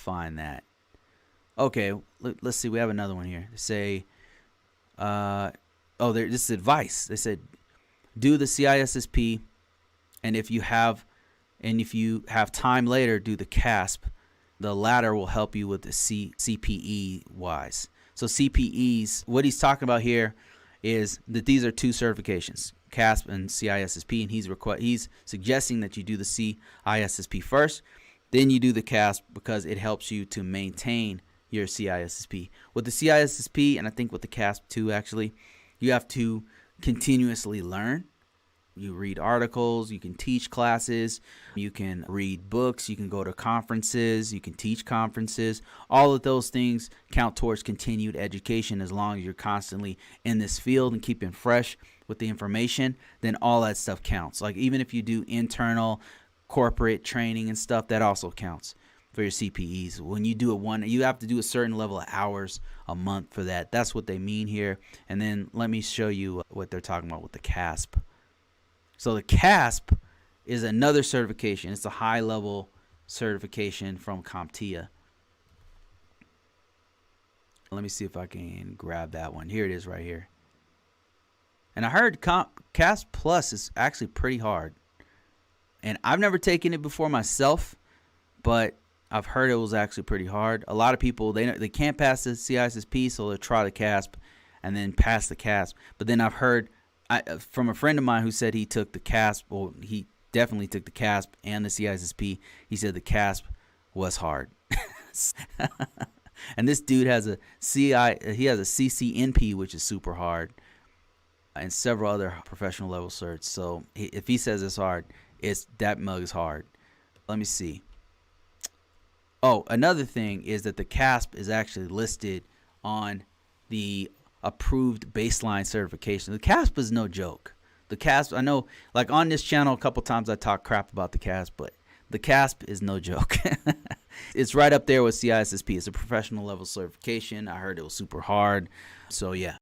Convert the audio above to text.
find that. Okay, let's see. We have another one here. They say, this is advice. They said, do the CISSP, and if you have time later, do the CASP. The latter will help you with the CPE wise. So CPEs, what he's talking about here is that these are two certifications, CASP and CISSP, and he's suggesting that you do the CISSP first, then you do the CASP because it helps you to maintain your CISSP. With the CISSP, and I think with the CASP too, actually, you have to continuously learn. You read articles, you can teach classes, you can read books, you can go to conferences, you can teach conferences. All of those things count towards continued education. As long as you're constantly in this field and keeping fresh with the information, then all that stuff counts. Like even if you do internal corporate training and stuff, that also counts for your CPEs. When you do you have to do a certain level of hours a month for that. That's what they mean here. And then let me show you what they're talking about with the CASP. So the CASP is another certification. It's a high-level certification from CompTIA. Let me see if I can grab that one. Here it is right here. And I heard CASP Plus is actually pretty hard. And I've never taken it before myself, but I've heard it was actually pretty hard. A lot of people, they can't pass the CISSP, so they'll try the CASP and then pass the CASP. But then I've heard from a friend of mine who said he took the CASP, well, he definitely took the CASP and the CISSP. He said the CASP was hard. And this dude has a CCNP, which is super hard, and several other professional level certs. So if he says it's hard, that mug is hard. Let me see. Oh, another thing is that the CASP is actually listed on the approved baseline certification. The CASP is no joke. The CASP, I know, like on this channel a couple times I talk crap about the CASP, but the CASP is no joke. It's right up there with CISSP. It's a professional level certification. I heard it was super hard. So yeah.